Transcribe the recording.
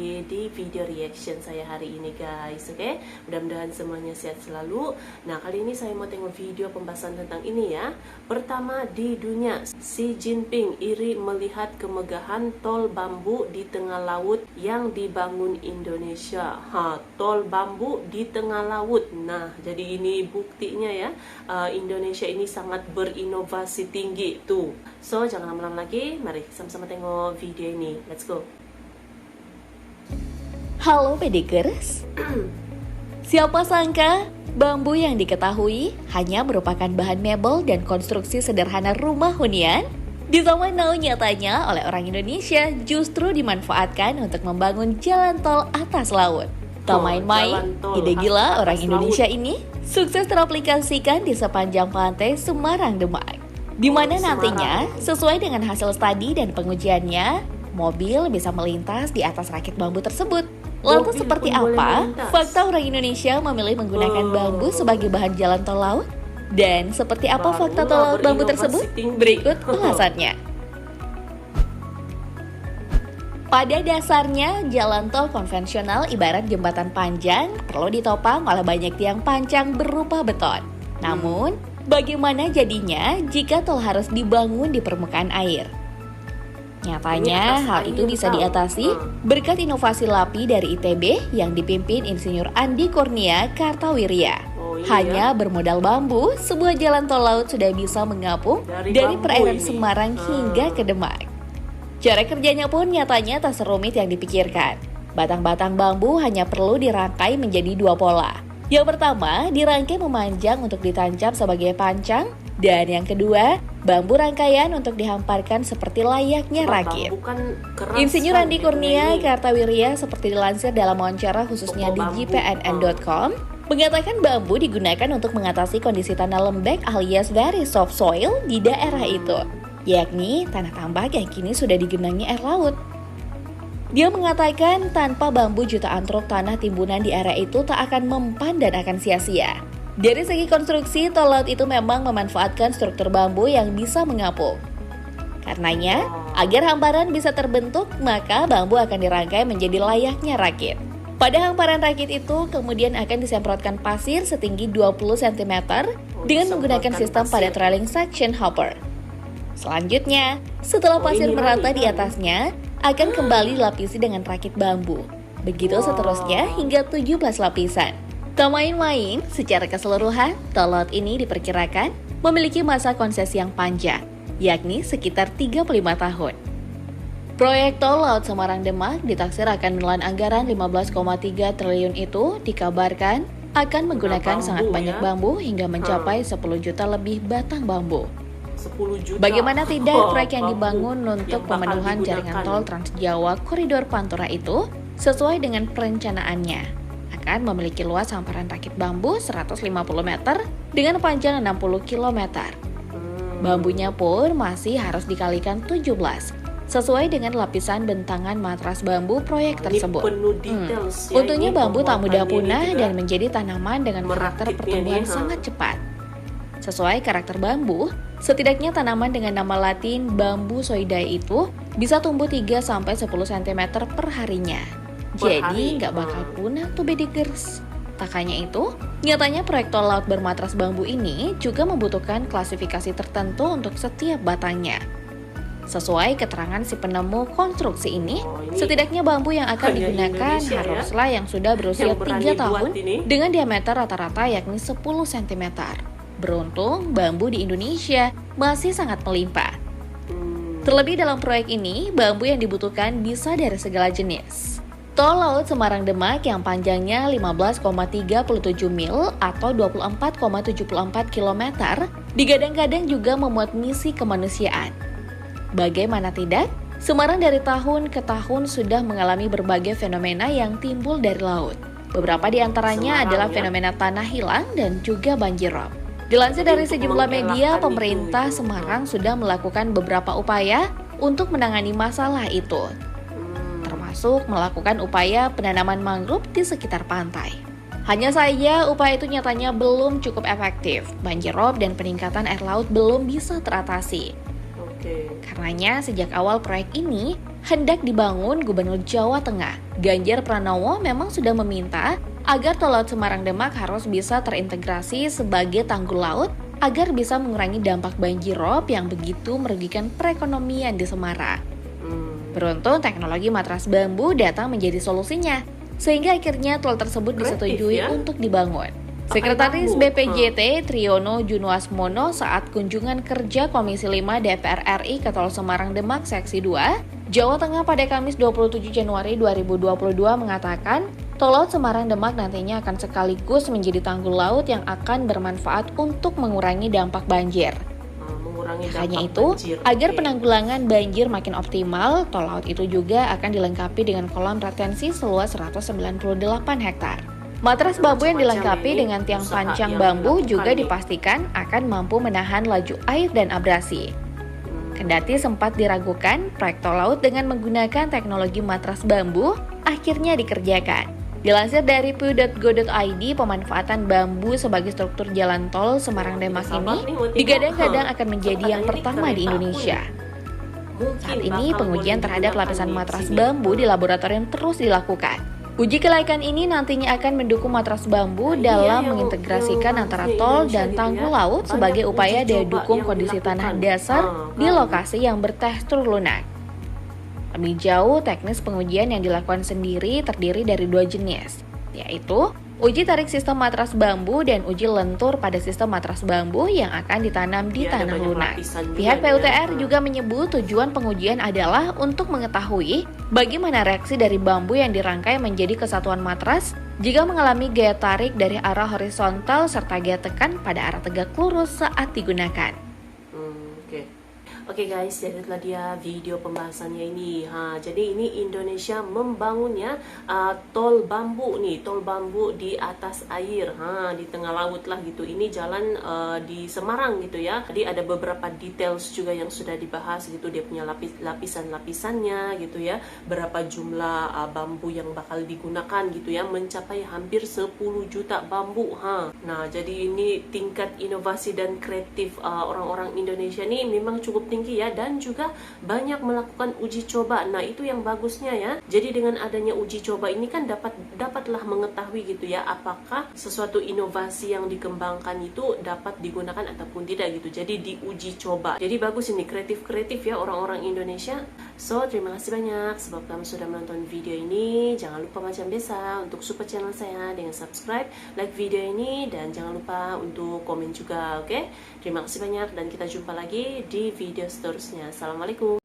lagi di video reaction saya hari ini guys. Oke, mudah-mudahan semuanya sehat selalu. Nah, kali ini saya mau tengok video pembahasan tentang ini ya. Pertama, di dunia, Xi Jinping iri melihat kemegahan tol bambu di tengah laut yang dibangun Indonesia. Tol bambu di tengah laut. Nah, jadi ini buktinya ya, Indonesia ini sangat berinovasi tinggi tuh. So, jangan lama-lama lagi, mari sama-sama tengok video ini. Let's go. Halo pedikers. Siapa sangka bambu yang diketahui hanya merupakan bahan mebel dan konstruksi sederhana rumah hunian, di zaman now nyatanya oleh orang Indonesia justru dimanfaatkan untuk membangun jalan tol atas laut. Tak main-main, ide gila orang Indonesia ini sukses teraplikasikan di sepanjang pantai Semarang Demak, di mana nantinya sesuai dengan hasil studi dan pengujiannya, mobil bisa melintas di atas rakit bambu tersebut. Lantas seperti apa fakta orang Indonesia memilih menggunakan bambu sebagai bahan jalan tol laut? Dan seperti apa fakta tol laut bambu tersebut? Berikut ulasannya. Pada dasarnya, jalan tol konvensional ibarat jembatan panjang perlu ditopang oleh banyak tiang panjang berupa beton. Namun, bagaimana jadinya jika tol harus dibangun di permukaan air? Nyatanya, hal itu bisa diatasi berkat inovasi LAPI dari ITB yang dipimpin Insinyur Andi Kurnia Kartawirya. Hanya bermodal bambu, sebuah jalan tol laut sudah bisa mengapung dari perairan Semarang hingga ke Demak. Cara kerjanya pun nyatanya tak serumit yang dipikirkan. Batang-batang bambu hanya perlu dirangkai menjadi dua pola. Yang pertama, dirangkai memanjang untuk ditancap sebagai pancang. Dan yang kedua, bambu rangkaian untuk dihamparkan seperti layaknya rakit. Insinyur Andi Kurnia Kartawirya seperti dilansir dalam wawancara khususnya di jpnn.com, mengatakan bambu digunakan untuk mengatasi kondisi tanah lembek alias very soft soil di daerah itu, yakni tanah tambak yang kini sudah digenangi air laut. Dia mengatakan tanpa bambu jutaan truk tanah timbunan di area itu tak akan mempan dan akan sia-sia. Dari segi konstruksi, tol laut itu memang memanfaatkan struktur bambu yang bisa mengapung. Karenanya, agar hamparan bisa terbentuk, maka bambu akan dirangkai menjadi layaknya rakit. Pada hamparan rakit itu, kemudian akan disemprotkan pasir setinggi 20 cm dengan menggunakan sistem pada trailing suction hopper. Selanjutnya, setelah pasir merata di atasnya, akan kembali dilapisi dengan rakit bambu. Begitu seterusnya hingga 17 lapisan. Tak main-main, secara keseluruhan, tol laut ini diperkirakan memiliki masa konsesi yang panjang, yakni sekitar 35 tahun. Proyek tol laut Semarang Demak ditaksir akan menelan anggaran 15,3 triliun itu dikabarkan akan menggunakan sangat banyak bambu hingga mencapai 10 juta lebih batang bambu. Bagaimana tidak, proyek yang dibangun untuk pemenuhan jaringan tol Trans Jawa Koridor Pantura itu sesuai dengan perencanaannya akan memiliki luas hamparan rakit bambu 150 meter dengan panjang 60 km. Bambunya pun masih harus dikalikan 17, sesuai dengan lapisan bentangan matras bambu proyek tersebut. Untungnya bambu tak mudah punah dan menjadi tanaman dengan karakter pertumbuhan sangat cepat. Sesuai karakter bambu, setidaknya tanaman dengan nama latin Bambusoidae itu bisa tumbuh 3-10 cm per harinya. Jadi nggak bakal punah tuh bedikers. Tak hanya itu, nyatanya proyek tol laut bermatras bambu ini juga membutuhkan klasifikasi tertentu untuk setiap batangnya. Sesuai keterangan si penemu konstruksi ini, setidaknya bambu yang akan digunakan haruslah yang sudah berusia 3 tahun dengan diameter rata-rata yakni 10 cm. Beruntung, bambu di Indonesia masih sangat melimpah. Terlebih dalam proyek ini, bambu yang dibutuhkan bisa dari segala jenis. Tol laut Semarang Demak yang panjangnya 15,37 mil atau 24,74 km digadang-gadang juga memuat misi kemanusiaan. Bagaimana tidak, Semarang dari tahun ke tahun sudah mengalami berbagai fenomena yang timbul dari laut. Beberapa di antaranya adalah fenomena tanah hilang dan juga banjir rob. Dilansir dari sejumlah media, pemerintah Semarang sudah melakukan beberapa upaya untuk menangani masalah itu, termasuk melakukan upaya penanaman mangrove di sekitar pantai. Hanya saja upaya itu nyatanya belum cukup efektif. Banjir rob dan peningkatan air laut belum bisa teratasi. Karenanya sejak awal proyek ini hendak dibangun, Gubernur Jawa Tengah, Ganjar Pranowo memang sudah meminta agar Tol Laut Semarang Demak harus bisa terintegrasi sebagai tanggul laut agar bisa mengurangi dampak banjirop yang begitu merugikan perekonomian di Semarang. Beruntung teknologi matras bambu datang menjadi solusinya, sehingga akhirnya tol tersebut disetujui untuk dibangun. Sekretaris BPJT Triyono Junuasmono saat kunjungan kerja Komisi 5 DPR RI ke Tol Semarang Demak Seksi 2, Jawa Tengah pada Kamis 27 Januari 2022 mengatakan, Tol Laut Semarang Demak nantinya akan sekaligus menjadi tanggul laut yang akan bermanfaat untuk mengurangi dampak banjir. Hanya itu, agar penanggulangan banjir makin optimal, tol laut itu juga akan dilengkapi dengan kolam retensi seluas 198 hektar. Matras bambu yang dilengkapi dengan tiang pancang bambu juga dipastikan akan mampu menahan laju air dan abrasi. Kendati sempat diragukan, proyek tol laut dengan menggunakan teknologi matras bambu akhirnya dikerjakan. Dilansir dari pu.go.id, pemanfaatan bambu sebagai struktur jalan tol Semarang Demak ini digadang-gadang akan menjadi yang pertama di Indonesia. Saat ini pengujian terhadap lapisan matras bambu di laboratorium terus dilakukan. Uji kelayakan ini nantinya akan mendukung matras bambu dalam mengintegrasikan antara tol dan tanggul laut sebagai upaya daya dukung kondisi tanah dasar di lokasi yang bertekstur lunak. Lebih jauh, teknis pengujian yang dilakukan sendiri terdiri dari 2 jenis, yaitu uji tarik sistem matras bambu dan uji lentur pada sistem matras bambu yang akan ditanam di tanah lunak. Pihak PUTR juga menyebut tujuan pengujian adalah untuk mengetahui bagaimana reaksi dari bambu yang dirangkai menjadi kesatuan matras jika mengalami gaya tarik dari arah horizontal serta gaya tekan pada arah tegak lurus saat digunakan. Oke guys, jadi itulah dia video pembahasannya ini. Jadi ini Indonesia membangunnya tol bambu nih, tol bambu di atas air, di tengah laut lah gitu. Ini jalan di Semarang gitu ya. Jadi ada beberapa details juga yang sudah dibahas gitu. Dia punya lapisan-lapisannya gitu ya. Berapa jumlah bambu yang bakal digunakan gitu ya. Mencapai hampir 10 juta bambu. Nah, jadi ini tingkat inovasi dan kreatif orang-orang Indonesia nih memang cukup tinggi ya, dan juga banyak melakukan uji coba. Nah, itu yang bagusnya ya. Jadi dengan adanya uji coba ini kan dapatlah mengetahui gitu ya, apakah sesuatu inovasi yang dikembangkan itu dapat digunakan ataupun tidak gitu. Jadi diuji coba. Jadi bagus ini, kreatif ya orang-orang Indonesia. So, terima kasih banyak sebab kamu sudah menonton video ini. Jangan lupa macam biasa untuk support channel saya dengan subscribe, like video ini, dan jangan lupa untuk komen juga, oke? Terima kasih banyak dan kita jumpa lagi di video seterusnya. Assalamualaikum.